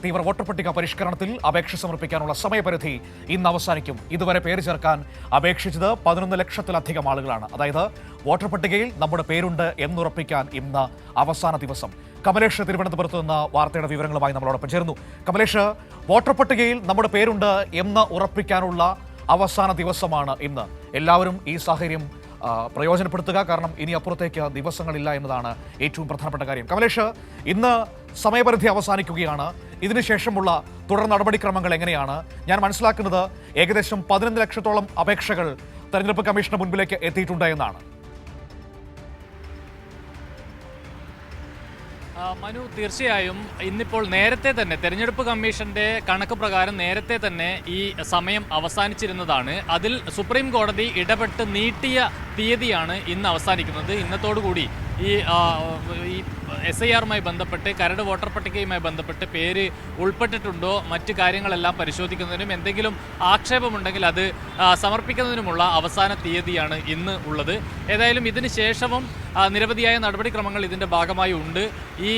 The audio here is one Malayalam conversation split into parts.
തീവ്ര വോട്ടർ പട്ടിക പരിഷ്കരണത്തിൽ അപേക്ഷ സമർപ്പിക്കാനുള്ള സമയപരിധി ഇന്ന് അവസാനിക്കും. ഇതുവരെ പേര് ചേർക്കാൻ അപേക്ഷിച്ചത് 11 ലക്ഷത്തിലധികം ആളുകളാണ്. അതായത് വോട്ടർ പട്ടികയിൽ നമ്മുടെ പേരുണ്ട് എന്നുറപ്പിക്കാൻ ഇന്ന് അവസാന ദിവസം. കമലേഷ് തിരുവനന്തപുരത്ത് നിന്ന് വാർത്തയുടെ വിവരങ്ങളുമായി നമ്മളോടൊപ്പം ചേർന്നു. കമലേഷ്, വോട്ടർ പട്ടികയിൽ നമ്മുടെ പേരുണ്ട് എന്ന് ഉറപ്പിക്കാനുള്ള അവസാന ദിവസമാണ് ഇന്ന്. എല്ലാവരും ഈ സാഹചര്യം പ്രയോജനപ്പെടുത്തുക, കാരണം ഇനി അപ്പുറത്തേക്ക് ദിവസങ്ങളില്ല എന്നതാണ് ഏറ്റവും പ്രധാനപ്പെട്ട കാര്യം. കമലേഷ്, ഇന്ന് സമയപരിധി അവസാനിക്കുകയാണ്. ഇതിനുശേഷമുള്ള തുടർ നടപടിക്രമങ്ങൾ എങ്ങനെയാണ്? ഞാൻ മനസ്സിലാക്കുന്നത് ഏകദേശം 11 ലക്ഷത്തോളം അപേക്ഷകൾ തെരഞ്ഞെടുപ്പ് കമ്മീഷന് മുൻപിലേക്ക് എത്തിയിട്ടുണ്ട് എന്നാണ്. മനു, തീർച്ചയായും ഇന്നിപ്പോൾ നേരത്തെ തന്നെ തെരഞ്ഞെടുപ്പ് കമ്മീഷന്റെ കണക്ക് പ്രകാരം നേരത്തെ തന്നെ ഈ സമയം അവസാനിച്ചിരുന്നതാണ്. അതിൽ സുപ്രീം കോടതി ഇടപെട്ട് നീട്ടിയ തീയതിയാണ് ഇന്ന് അവസാനിക്കുന്നത്. ഇന്നത്തോടുകൂടി ഈ SIR-മായി ബന്ധപ്പെട്ട് കരട് വോട്ടർ പട്ടികയുമായി ബന്ധപ്പെട്ട് പേര് ഉൾപ്പെട്ടിട്ടുണ്ടോ മറ്റ് കാര്യങ്ങളെല്ലാം പരിശോധിക്കുന്നതിനും എന്തെങ്കിലും ആക്ഷേപമുണ്ടെങ്കിൽ അത് സമർപ്പിക്കുന്നതിനുമുള്ള അവസാന തീയതിയാണ് ഇന്ന് ഉള്ളത്. ഏതായാലും ഇതിന് ശേഷവും നിരവധിയായ നടപടിക്രമങ്ങൾ ഇതിൻ്റെ ഭാഗമായി ഉണ്ട്. ഈ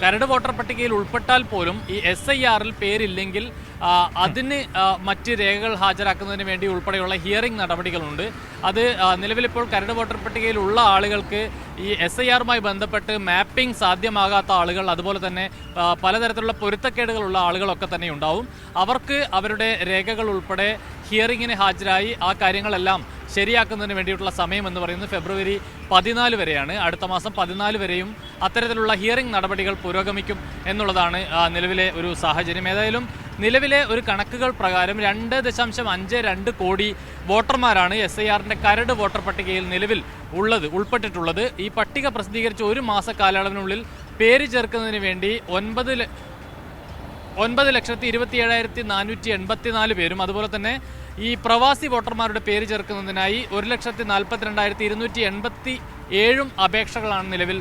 കരട് വോട്ടർ പട്ടികയിൽ ഉൾപ്പെട്ടാൽ പോലും ഈ SIR-ൽ പേരില്ലെങ്കിൽ അതിന് മറ്റ് രേഖകൾ ഹാജരാക്കുന്നതിന് വേണ്ടി ഉൾപ്പെടെയുള്ള ഹിയറിംഗ് നടപടികളുണ്ട്. അത് നിലവിലിപ്പോൾ കരട് വോട്ടർ പട്ടികയിലുള്ള ആളുകൾക്ക് ഈ SIR-മായി ബന്ധപ്പെട്ട് മാപ്പിംഗ് സാധ്യമാകാത്ത ആളുകൾ, അതുപോലെ തന്നെ പലതരത്തിലുള്ള പൊരുത്തക്കേടുകളുള്ള ആളുകളൊക്കെ തന്നെ ഉണ്ടാവും. അവർക്ക് അവരുടെ രേഖകൾ ഉൾപ്പെടെ ഹിയറിങ്ങിന് ഹാജരായി ആ കാര്യങ്ങളെല്ലാം ശരിയാക്കുന്നതിന് വേണ്ടിയിട്ടുള്ള സമയം എന്ന് പറയുന്നത് ഫെബ്രുവരി 14 വരെയാണ്. അടുത്ത മാസം 14 വരെയും അത്തരത്തിലുള്ള ഹിയറിംഗ് നടപടികൾ പുരോഗമിക്കും എന്നുള്ളതാണ് നിലവിലെ ഒരു സാഹചര്യം. ഏതായാലും നിലവിലെ ഒരു കണക്കുകൾ പ്രകാരം 2.52 കോടി വോട്ടർമാരാണ് SIR-ന്റെ കരട് വോട്ടർ പട്ടികയിൽ നിലവിൽ ഉൾപ്പെട്ടിട്ടുള്ളത്. ഈ പട്ടിക പ്രസിദ്ധീകരിച്ച ഒരു മാസ കാലയളവിനുള്ളിൽ പേര് ചേർക്കുന്നതിന് വേണ്ടി 9,27,484 പേരും, അതുപോലെ തന്നെ ഈ പ്രവാസി വോട്ടർമാരുടെ പേര് ചേർക്കുന്നതിനായി 1,42,287 അപേക്ഷകളാണ് നിലവിൽ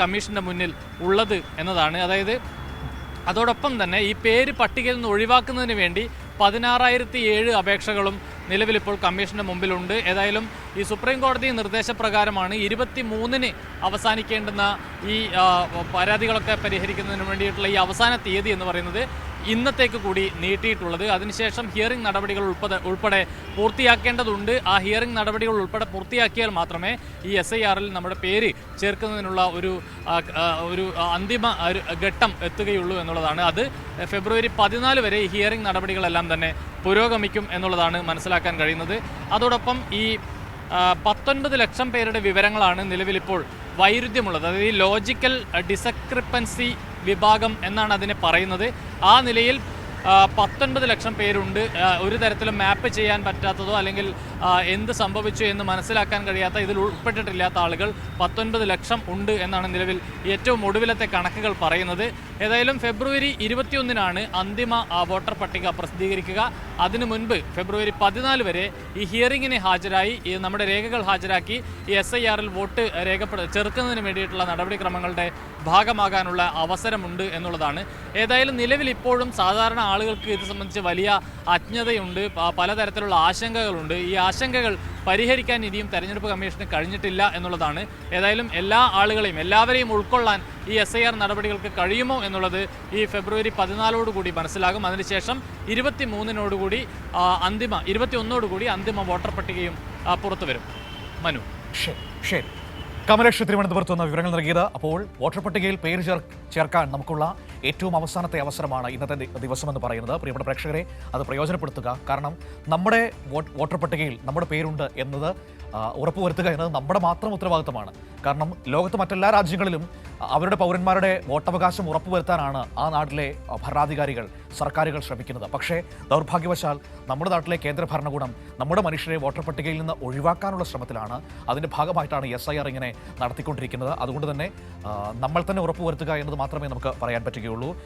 കമ്മീഷന്റെ മുന്നിൽ ഉള്ളത് എന്നതാണ്. അതായത് അതോടൊപ്പം തന്നെ ഈ പേര് പട്ടികയിൽ നിന്ന് ഒഴിവാക്കുന്നതിന് വേണ്ടി 16,007 അപേക്ഷകളും നിലവിലിപ്പോൾ കമ്മീഷന്റെ മുമ്പിലുണ്ട്. ഏതായാലും ഈ സുപ്രീം കോടതി നിർദ്ദേശപ്രകാരമാണ് 23-ന് അവസാനിക്കേണ്ടുന്ന ഈ പരാതികളൊക്കെ പരിഹരിക്കുന്നതിന് വേണ്ടിയിട്ടുള്ള ഈ അവസാന തീയതി എന്ന് പറയുന്നത് ഇന്നത്തേക്ക് കൂടി നീട്ടിയിട്ടുള്ളത്. അതിനുശേഷം ഹിയറിംഗ് നടപടികൾ ഉൾപ്പെടെ പൂർത്തിയാക്കേണ്ടതുണ്ട്. ആ ഹിയറിംഗ് നടപടികൾ ഉൾപ്പെടെ പൂർത്തിയാക്കിയാൽ മാത്രമേ ഈ SIR-ൽ നമ്മുടെ പേര് ചേർക്കുന്നതിനുള്ള ഒരു അന്തിമ ഘട്ടം എത്തുകയുള്ളൂ എന്നുള്ളതാണ്. അത് ഫെബ്രുവരി 14 വരെ ഈ ഹിയറിംഗ് നടപടികളെല്ലാം തന്നെ പുരോഗമിക്കും എന്നുള്ളതാണ് മനസ്സിലാക്കാൻ കഴിയുന്നത്. അതോടൊപ്പം ഈ 19 ലക്ഷം പേരുടെ വിവരങ്ങളാണ് നിലവിലിപ്പോൾ വൈരുദ്ധ്യമുള്ളത്. അതായത് ഈ ലോജിക്കൽ ഡിസക്രിപ്പൻസി വിഭാഗം എന്നാണ് അതിനെ പറയുന്നത്. ആ നിലയിൽ 19 ലക്ഷം പേരുണ്ട്. ഒരു തരത്തിലും മാപ്പ് ചെയ്യാൻ പറ്റാത്തതോ അല്ലെങ്കിൽ എന്ത് സംഭവിച്ചു എന്ന് മനസ്സിലാക്കാൻ കഴിയാത്ത, ഇതിൽ ഉൾപ്പെട്ടിട്ടില്ലാത്ത ആളുകൾ 19 ലക്ഷം ഉണ്ട് എന്നാണ് നിലവിൽ ഏറ്റവും ഒടുവിലത്തെ കണക്കുകൾ പറയുന്നത്. ഏതായാലും ഫെബ്രുവരി 21-നാണ് അന്തിമ വോട്ടർ പട്ടിക പ്രസിദ്ധീകരിക്കുക. അതിനു മുൻപ് ഫെബ്രുവരി 14 വരെ ഈ ഹിയറിങ്ങിന് ഹാജരായി നമ്മുടെ രേഖകൾ ഹാജരാക്കി ഈ SIR-ൽ വോട്ട് ചേർക്കുന്നതിന് വേണ്ടിയിട്ടുള്ള നടപടിക്രമങ്ങളുടെ ഭാഗമാകാനുള്ള അവസരമുണ്ട് എന്നുള്ളതാണ്. ഏതായാലും നിലവിൽ ഇപ്പോഴും സാധാരണ ആളുകൾക്ക് ഇത് സംബന്ധിച്ച് വലിയ അജ്ഞതയുണ്ട്, പലതരത്തിലുള്ള ആശങ്കകളുണ്ട്. ഈ ആശങ്കകൾ പരിഹരിക്കാൻ ഇനിയും തെരഞ്ഞെടുപ്പ് കമ്മീഷന് കഴിഞ്ഞിട്ടില്ല എന്നുള്ളതാണ്. ഏതായാലും എല്ലാ ആളുകളെയും എല്ലാവരെയും ഉൾക്കൊള്ളാൻ ഈ SIR നടപടികൾക്ക് കഴിയുമോ എന്നുള്ളത് ഈ ഫെബ്രുവരി 14 മനസ്സിലാകും. അതിനുശേഷം 23-നോടുകൂടി 21-നോടുകൂടി അന്തിമ വോട്ടർ പട്ടികയും പുറത്തു വരും. മനു, ശരി. കമലേഷ് തിരുവനന്തപുരത്ത് നിന്ന് വിവരങ്ങൾ നൽകിയത്. അപ്പോൾ വോട്ടർ പട്ടികയിൽ പേര് ചേർക്കാൻ നമുക്കുള്ള ഏറ്റവും അവസാനത്തെ അവസരമാണ് ഇന്നത്തെ ദിവസമെന്ന് പറയുന്നത്. പ്രിയപ്പെട്ട പ്രേക്ഷകരെ, അത് പ്രയോജനപ്പെടുത്തുക. കാരണം നമ്മുടെ വോട്ടർ പട്ടികയിൽ നമ്മുടെ പേരുണ്ട് എന്നത് ഉറപ്പുവരുത്തുക എന്നത് നമ്മുടെ മാത്രം ഉത്തരവാദിത്തമാണ്. കാരണം ലോകത്ത് മറ്റെല്ലാ രാജ്യങ്ങളിലും അവരുടെ പൗരന്മാരുടെ വോട്ടവകാശം ഉറപ്പുവരുത്താനാണ് ആ നാട്ടിലെ ഭരണാധികാരികൾ, സർക്കാരുകൾ ശ്രമിക്കുന്നത്. പക്ഷേ ദൗർഭാഗ്യവശാൽ നമ്മുടെ നാട്ടിലെ കേന്ദ്ര ഭരണകൂടം നമ്മുടെ മനുഷ്യരെ വോട്ടർ പട്ടികയിൽ നിന്ന് ഒഴിവാക്കാനുള്ള ശ്രമത്തിലാണ്. അതിൻ്റെ ഭാഗമായിട്ടാണ് SIR ഇങ്ങനെ നടത്തിക്കൊണ്ടിരിക്കുന്നത്. അതുകൊണ്ട് തന്നെ നമ്മൾ തന്നെ ഉറപ്പുവരുത്തുക എന്നത് മാത്രമേ നമുക്ക് പറയാൻ പറ്റുകയുള്ളൂ.